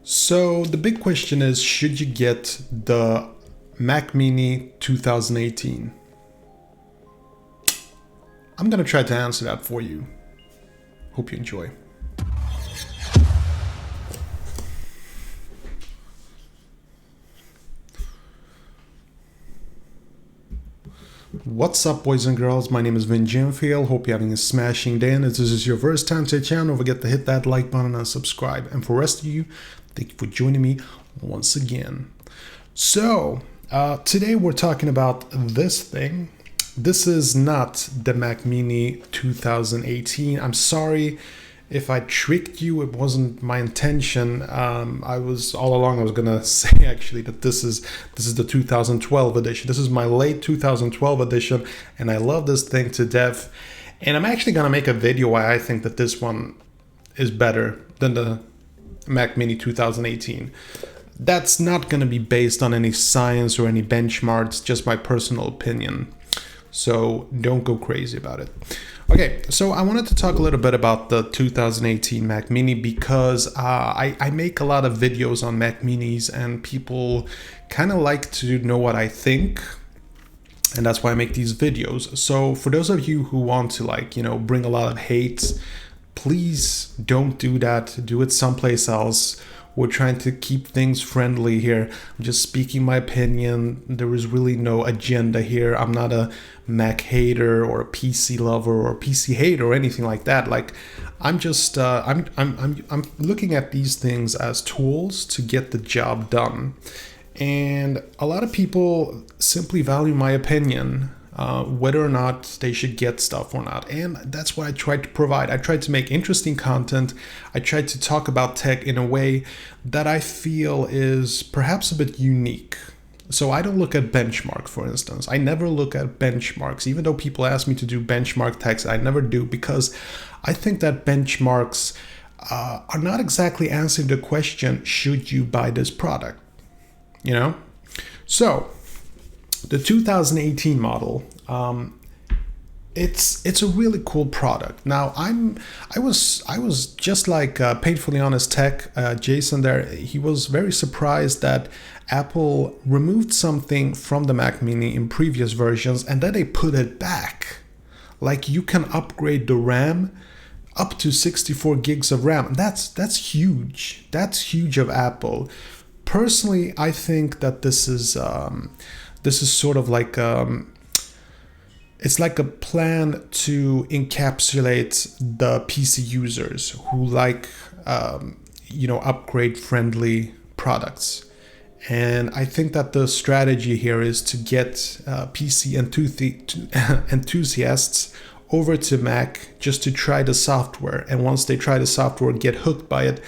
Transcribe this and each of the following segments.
So the big question is, should you get the Mac Mini 2018? I'm gonna try to answer that for you. Hope you enjoy. What's up, boys and girls? My name is Vin Jimfield. Hope you're having a smashing day, and if this is your first time to the channel, don't forget to hit that like button and subscribe. And for the rest of you, thank you for joining me once again. So today we're talking about this thing. This is not the Mac Mini 2018. I'm sorry if I tricked you. It wasn't my intention. I was gonna say actually that this is the 2012 edition. This is my late 2012 edition, and I love this thing to death. And I'm actually gonna make a video why I think that this one is better than the Mac Mini 2018. That's not gonna be based on any science or any benchmarks, just my personal opinion. So don't go crazy about it. Okay, so I wanted to talk a little bit about the 2018 Mac Mini because I make a lot of videos on Mac Minis and people kind of like to know what I think, and that's why I make these videos. So for those of you who want to bring a lot of hate, please don't do that. Do it someplace else. We're trying to keep things friendly here. I'm just speaking my opinion. There is really no agenda here. I'm not a Mac hater or a PC lover or a PC hater or anything like that. Like, I'm just I'm looking at these things as tools to get the job done. And a lot of people simply value my opinion, whether or not they should get stuff or not. And that's what I tried to provide. I tried to make interesting content. I tried to talk about tech in a way that I feel is perhaps a bit unique. So I don't look at benchmark, for instance. I never look at benchmarks. Even though people ask me to do benchmark text, I never do, because I think that benchmarks are not exactly answering the question, should you buy this product? So the 2018 model, it's a really cool product. Now I was just like Painfully Honest Tech, Jason there. He was very surprised that Apple removed something from the Mac Mini in previous versions and then they put it back. Like, you can upgrade the RAM up to 64 gigs of RAM. That's huge. That's huge of Apple. Personally, I think that this is sort of like it's like a plan to encapsulate the PC users who like upgrade friendly products. And I think that the strategy here is to get PC enthusiasts over to Mac just to try the software, and once they try the software, get hooked by it,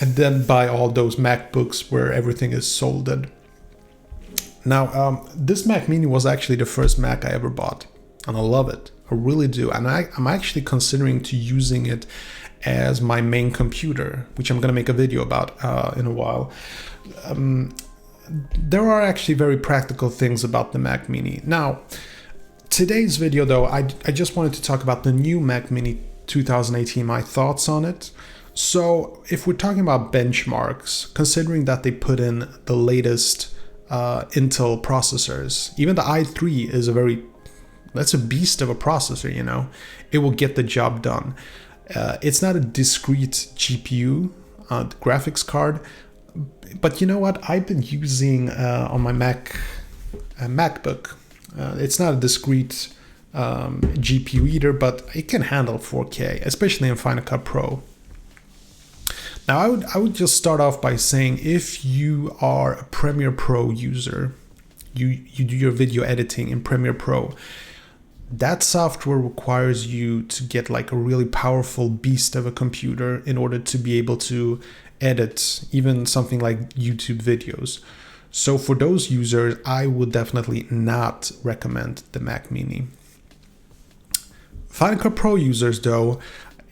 and then buy all those MacBooks where everything is solded. Now, this Mac Mini was actually the first Mac I ever bought, and I love it. I really do. And I'm actually considering to using it as my main computer, which I'm going to make a video about in a while. There are actually very practical things about the Mac Mini. Now, today's video, though, I just wanted to talk about the new Mac Mini 2018, my thoughts on it. So if we're talking about benchmarks, considering that they put in the latest Intel processors, even the i3 is that's a beast of a processor, it will get the job done. It's not a discrete GPU, graphics card, but you know what? I've been using on my MacBook. It's not a discrete GPU either, but it can handle 4K, especially in Final Cut Pro. Now, I would just start off by saying, if you are a Premiere Pro user, you do your video editing in Premiere Pro, that software requires you to get like a really powerful beast of a computer in order to be able to edit even something like YouTube videos. So for those users, I would definitely not recommend the Mac Mini. Final Cut Pro users, though,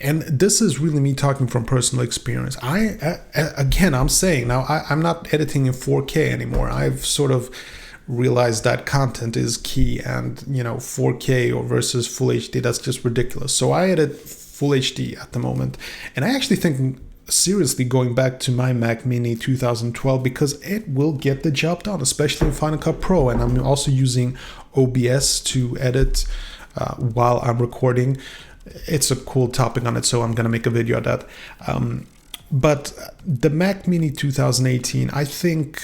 and this is really me talking from personal experience. I'm saying now I'm not editing in 4K anymore. I've sort of realized that content is key, and 4K or versus Full HD, that's just ridiculous. So I edit Full HD at the moment, and I actually think seriously going back to my Mac Mini 2012 because it will get the job done, especially in Final Cut Pro. And I'm also using OBS to edit while I'm recording. It's a cool topic on it, so I'm gonna make a video of that. But the Mac Mini 2018, I think,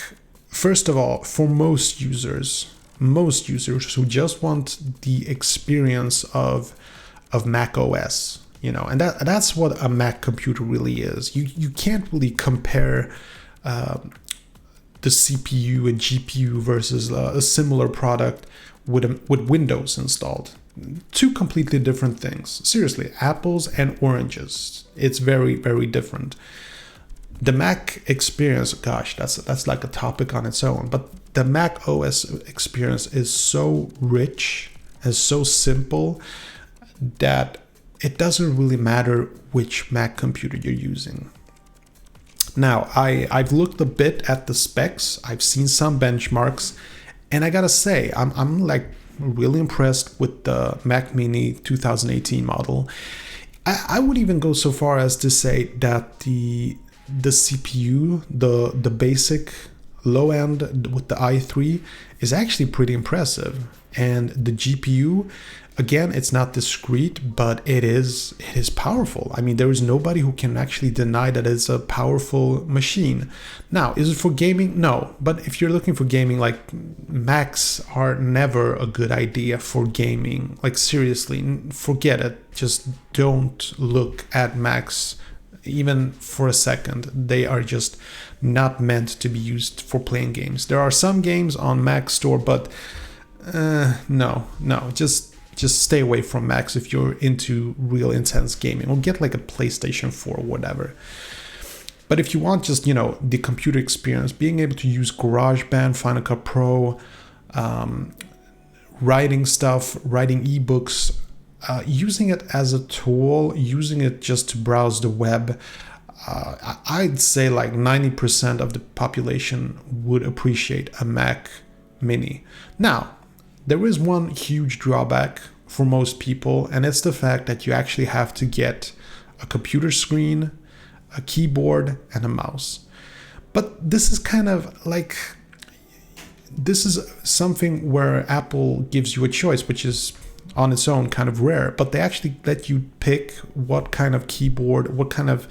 first of all, for most users who just want the experience of Mac OS, you know, and that's what a Mac computer really is. You can't really compare the CPU and GPU versus a similar product with Windows installed. Two completely different things. Seriously, apples and oranges. It's very, very different. The Mac experience, gosh, that's like a topic on its own. But the Mac OS experience is so rich and so simple that it doesn't really matter which Mac computer you're using. Now, I've looked a bit at the specs. I've seen some benchmarks, and I gotta say, I'm like really impressed with the Mac Mini 2018 model. I would even go so far as to say that the CPU, the basic low end with the i3 is actually pretty impressive. And the GPU, again, it's not discrete, but it is powerful. I mean, there is nobody who can actually deny that it's a powerful machine. Now, is it for gaming? No. But if you're looking for gaming, like, Macs are never a good idea for gaming. Like, seriously, forget it. Just don't look at Macs even for a second. They are just not meant to be used for playing games. There are some games on Mac Store, but no, just stay away from Macs if you're into real intense gaming, or get like a PlayStation 4 or whatever. But if you want just, you know, the computer experience, being able to use GarageBand, Final Cut Pro, writing stuff, writing ebooks, using it as a tool, using it just to browse the web, I'd say like 90% of the population would appreciate a Mac Mini. Now, there is one huge drawback for most people, and it's the fact that you actually have to get a computer screen, a keyboard, and a mouse. But this is kind of like, this is something where Apple gives you a choice, which is on its own kind of rare, but they actually let you pick what kind of keyboard, what kind of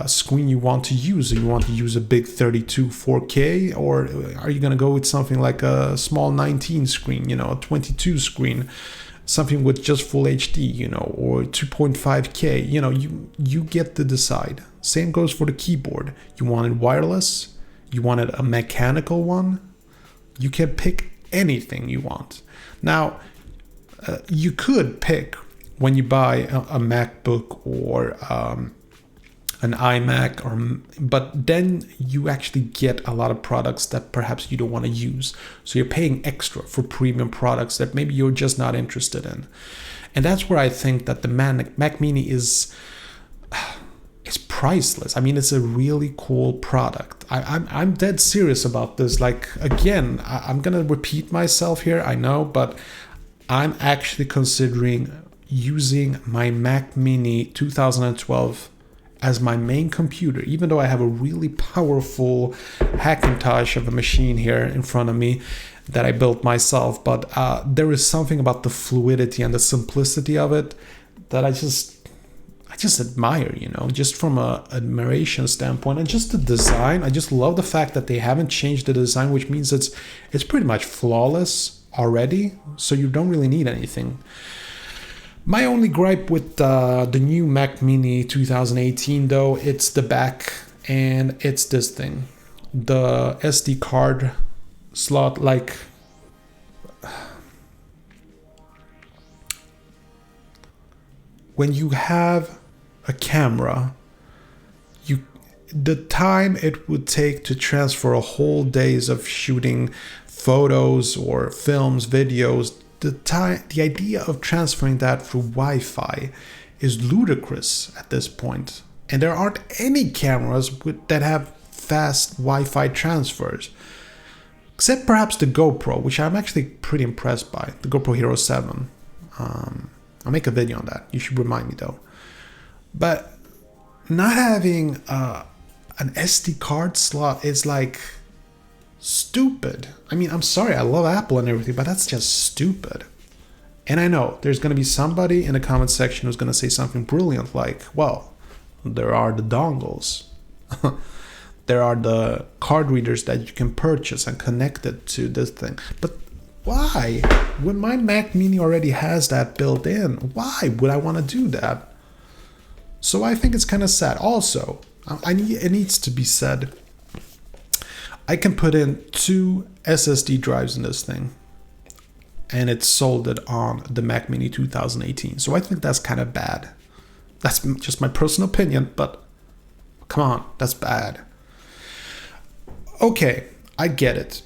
screen you want to use. Do you want to use a big 32 4K, or are you going to go with something like a small 19 screen, you know, a 22 screen, something with just full HD, you know, or 2.5K, you know, you get to decide. Same goes for the keyboard. You want it wireless? You want it a mechanical one? You can pick anything you want. Now, you could pick when you buy a MacBook or an iMac, but then you actually get a lot of products that perhaps you don't want to use. So you're paying extra for premium products that maybe you're just not interested in. And that's where I think that the Mac Mini is priceless. I mean, it's a really cool product. I'm dead serious about this. Like, again, I'm gonna repeat myself here, I know, but I'm actually considering using my Mac Mini 2012 as my main computer, even though I have a really powerful Hackintosh of a machine here in front of me that I built myself. But there is something about the fluidity and the simplicity of it that I just admire, you know, just from a admiration standpoint, and just the design. I just love the fact that they haven't changed the design, which means it's pretty much flawless already, so you don't really need anything. My only gripe with the new Mac Mini 2018, though, it's the back, and it's this thing. The SD card slot, like, when you have a camera, the time it would take to transfer a whole days of shooting photos or films, videos, the idea of transferring that through Wi-Fi is ludicrous at this point. And there aren't any cameras that have fast Wi-Fi transfers, except perhaps the GoPro, which I'm actually pretty impressed by, the GoPro Hero 7. I'll make a video on that. You should remind me though. But not having an SD card slot is like stupid. I mean, I'm sorry, I love Apple and everything, but that's just stupid. And I know there's going to be somebody in the comment section who's going to say something brilliant like, well, there are the dongles. There are the card readers that you can purchase and connect it to this thing. But why? When my Mac Mini already has that built in, why would I want to do that? So I think it's kind of sad. Also, it needs to be said, I can put in 2 SSD drives in this thing, and it sold it on the Mac Mini 2018. So I think that's kind of bad. That's just my personal opinion, but come on, that's bad. Okay, I get it.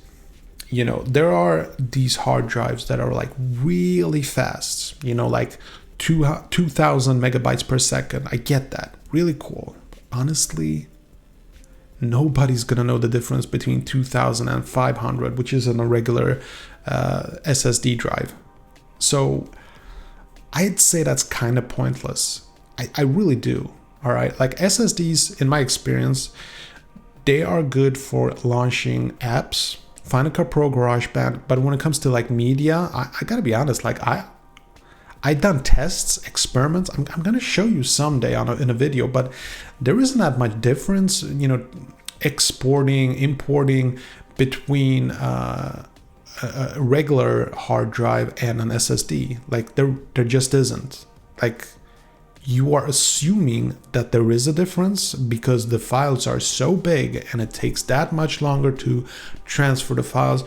You know, there are these hard drives that are like really fast, you know, like 2,000 megabytes per second. I get that. Really cool. Honestly, nobody's gonna know the difference between 2,000 and 500, which is in a regular SSD drive. So I'd say that's kind of pointless. I really do. All right, like SSDs, in my experience, they are good for launching apps, Final Cut Pro, GarageBand, but when it comes to like media, I gotta be honest, like I done tests, experiments. I'm gonna show you someday in a video, but there isn't that much difference, you know, exporting, importing between a regular hard drive and an SSD. Like there just isn't. Like, you are assuming that there is a difference because the files are so big and it takes that much longer to transfer the files.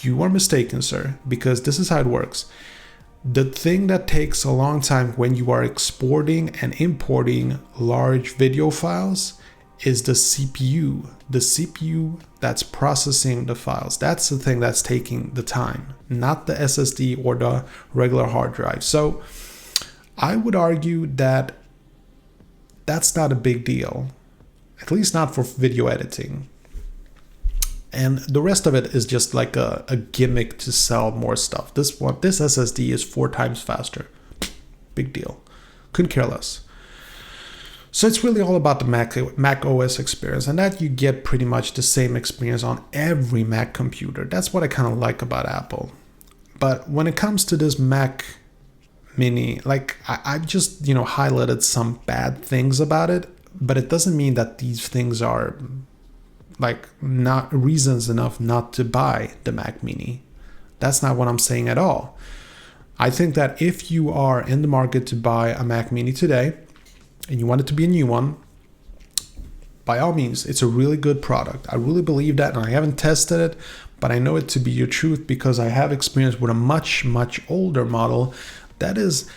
You are mistaken, sir, because this is how it works. The thing that takes a long time when you are exporting and importing large video files is the CPU. The CPU that's processing the files. That's the thing that's taking the time, not the SSD or the regular hard drive. So I would argue that that's not a big deal, at least not for video editing. And the rest of it is just like a gimmick to sell more stuff. This SSD is 4 times faster. Big deal. Couldn't care less. So it's really all about the Mac OS experience, and that you get pretty much the same experience on every Mac computer. That's what I kind of like about Apple. But when it comes to this Mac Mini, like I've just, you know, highlighted some bad things about it, but it doesn't mean that these things are like not reasons enough not to buy the Mac Mini. That's not what I'm saying at all. I think that if you are in the market to buy a Mac Mini today and you want it to be a new one, by all means, it's a really good product. I really believe that, and I haven't tested it, but I know it to be your truth because I have experience with a much, much older model that is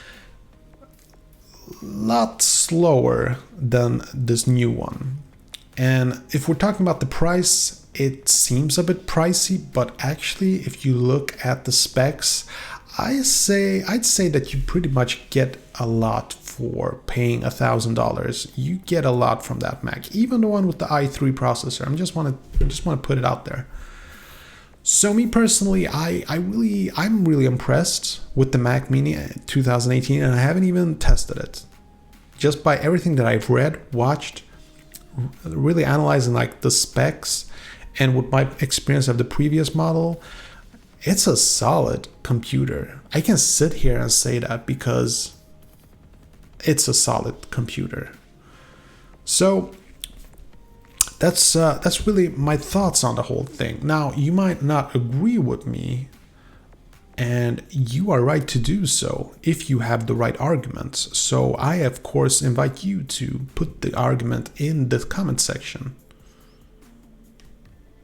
a lot slower than this new one. And if we're talking about the price, it seems a bit pricey, but actually, if you look at the specs, I'd say that you pretty much get a lot for paying $1,000. You get a lot from that Mac, even the one with the i3 processor. I just want to put it out there. So me personally, I'm really impressed with the Mac Mini 2018, and I haven't even tested it. Just by everything that I've read, watched, really analyzing like the specs, and with my experience of the previous model, it's a solid computer. I can sit here and say that because it's a solid computer. So that's really my thoughts on the whole thing. Now, you might not agree with me, and you are right to do so if you have the right arguments. So I, of course, invite you to put the argument in the comment section.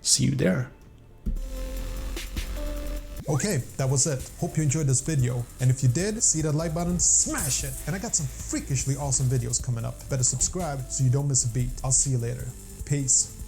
See you there. Okay, that was it. Hope you enjoyed this video. And if you did, see that like button, smash it. And I got some freakishly awesome videos coming up. Better subscribe so you don't miss a beat. I'll see you later. Peace.